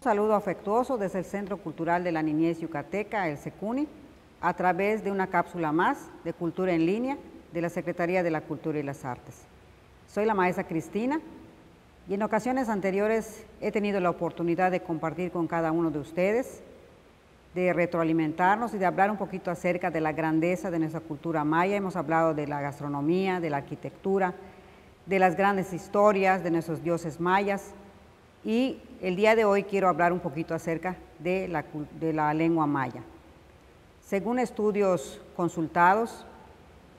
saludo afectuoso desde el Centro Cultural de la Niñez Yucateca, el CECUNY, a través de una cápsula más de Cultura en Línea de la Secretaría de la Cultura y las Artes. Soy la maestra Cristina y en ocasiones anteriores he tenido la oportunidad de compartir con cada uno de ustedes, de retroalimentarnos y de hablar un poquito acerca de la grandeza de nuestra cultura maya. Hemos hablado de la gastronomía, de la arquitectura, de las grandes historias de nuestros dioses mayas, y el día de hoy quiero hablar un poquito acerca de la lengua maya. Según estudios consultados,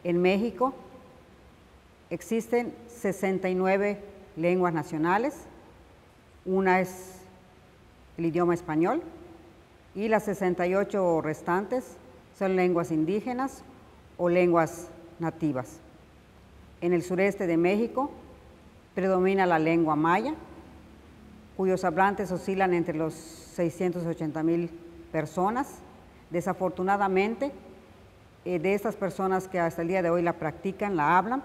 en México existen 69 lenguas nacionales, una es el idioma español y las 68 restantes son lenguas indígenas o lenguas nativas. En el sureste de México predomina la lengua maya, cuyos hablantes oscilan entre los 680,000 personas. Desafortunadamente, de estas personas que hasta el día de hoy la practican, la hablan,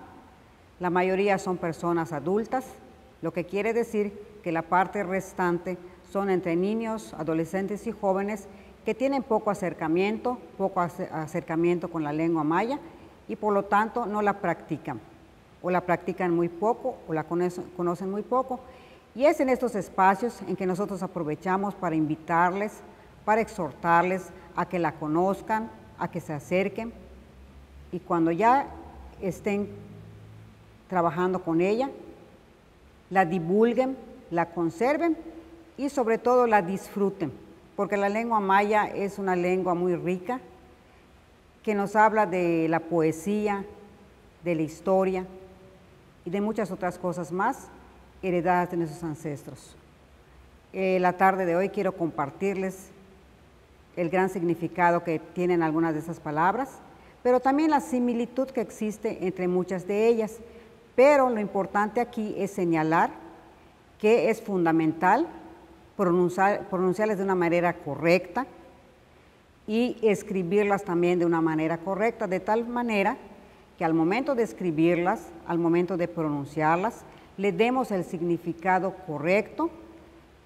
la mayoría son personas adultas, lo que quiere decir que la parte restante son entre niños, adolescentes y jóvenes que tienen poco acercamiento con la lengua maya y por lo tanto no la practican, o la practican muy poco o la conocen muy poco. Y es en estos espacios en que nosotros aprovechamos para invitarles, para exhortarles a que la conozcan, a que se acerquen, y cuando ya estén trabajando con ella, la divulguen, la conserven y sobre todo la disfruten, porque la lengua maya es una lengua muy rica que nos habla de la poesía, de la historia y de muchas otras cosas más heredadas de nuestros ancestros. La tarde de hoy quiero compartirles el gran significado que tienen algunas de esas palabras, pero también la similitud que existe entre muchas de ellas. Pero lo importante aquí es señalar que es fundamental pronunciarlas de una manera correcta y escribirlas también de una manera correcta, de tal manera que al momento de escribirlas, al momento de pronunciarlas, le demos el significado correcto,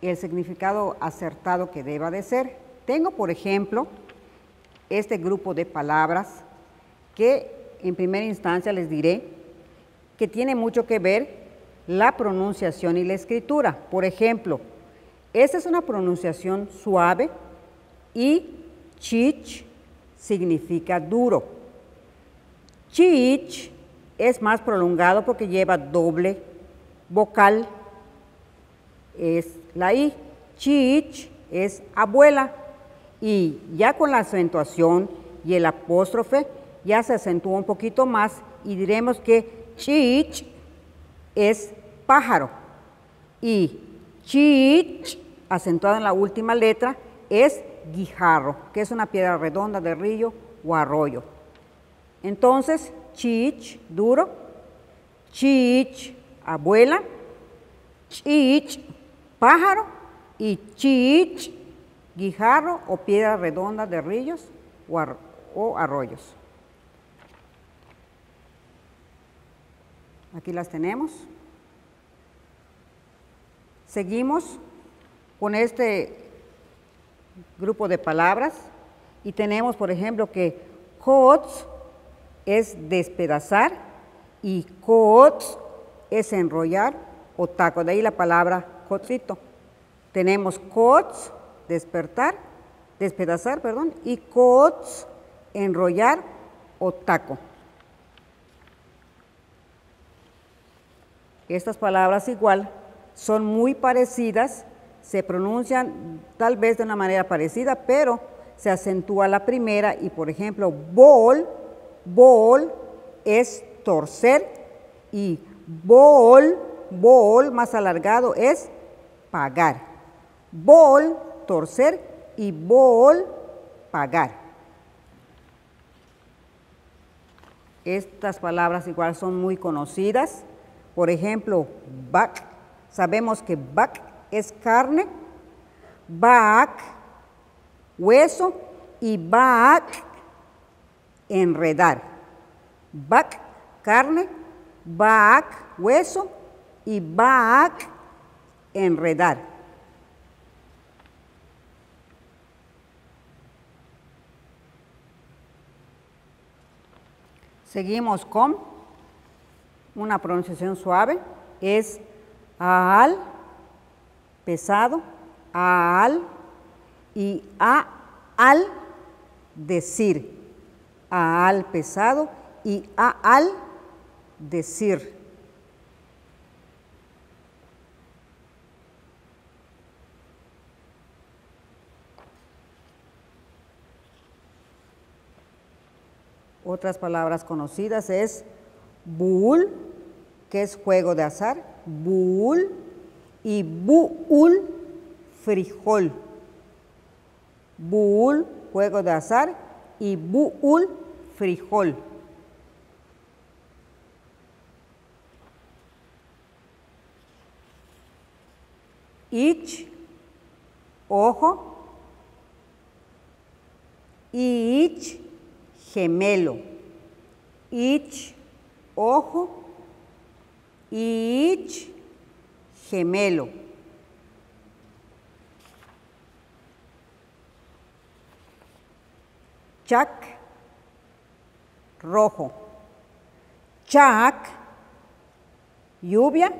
el significado acertado que deba de ser. Tengo, por ejemplo, este grupo de palabras que en primera instancia les diré que tiene mucho que ver la pronunciación y la escritura. Por ejemplo, esta es una pronunciación suave y chich significa duro. Chich es más prolongado porque lleva doble vocal, es la I. Chich es abuela, y ya con la acentuación y el apóstrofe ya se acentúa un poquito más y diremos que chich es pájaro y chich, acentuado en la última letra, es guijarro, que es una piedra redonda de río o arroyo. Entonces, chich, duro, chich, abuela, chich, pájaro y chich, guijarro o piedra redonda de ríos o arroyos. Aquí las tenemos. Seguimos con este grupo de palabras y tenemos, por ejemplo, que cots es despedazar y cots es enrollar o taco, de ahí la palabra cotrito. Tenemos cots, despedazar, y cots, enrollar o taco. Estas palabras igual son muy parecidas, se pronuncian tal vez de una manera parecida, pero se acentúa la primera y, por ejemplo, bol es torcer y bol más alargado es pagar. Bol, torcer y bol, pagar. Estas palabras igual son muy conocidas. Por ejemplo, bac, sabemos que bac es carne, bac, hueso y bac, enredar. Bac, carne, bac, hueso y bac, enredar. Seguimos con una pronunciación suave, es al, pesado, al y al, decir. Al, pesado y al, decir. Otras palabras conocidas es bul, que es juego de azar, bul, y buul, frijol. Bul, juego de azar, y buul, frijol. Ich, ojo, ich, gemelo. Ich, ojo, ich, gemelo. Chac, rojo. Chac, lluvia,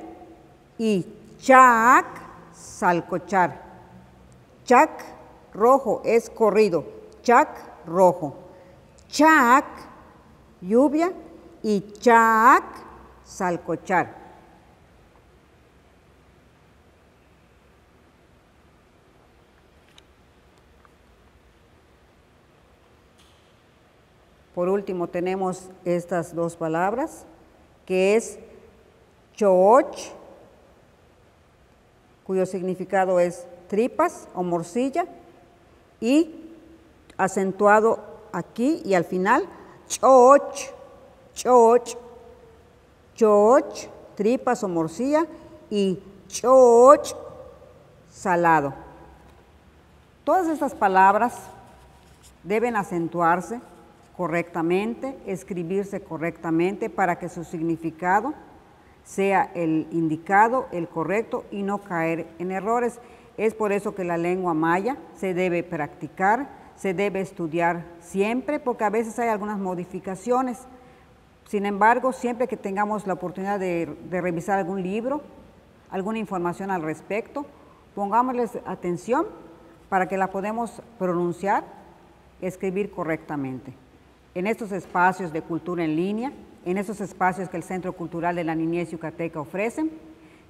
y chac, salcochar. Chac, rojo, es corrido. Chac, rojo. Chac, lluvia, y chac, salcochar. Por último tenemos estas dos palabras, que es choch, cuyo significado es tripas o morcilla, y acentuado aquí y al final, choch, choch, choch, tripas o morcilla, y choch, salado. Todas estas palabras deben acentuarse correctamente, escribirse correctamente para que su significado sea el indicado, el correcto y no caer en errores. Es por eso que la lengua maya se debe practicar, se debe estudiar siempre, porque a veces hay algunas modificaciones. Sin embargo, siempre que tengamos la oportunidad de revisar algún libro, alguna información al respecto, pongámosles atención para que la podamos pronunciar, escribir correctamente. En estos espacios de cultura en línea, en estos espacios que el Centro Cultural de la Niñez Yucateca ofrece,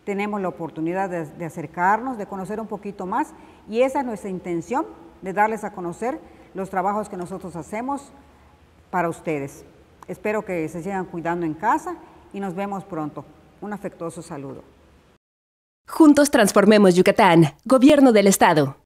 tenemos la oportunidad de acercarnos, de conocer un poquito más, y esa es nuestra intención, de darles a conocer los trabajos que nosotros hacemos para ustedes. Espero que se sigan cuidando en casa y nos vemos pronto. Un afectuoso saludo. Juntos transformemos Yucatán. Gobierno del Estado.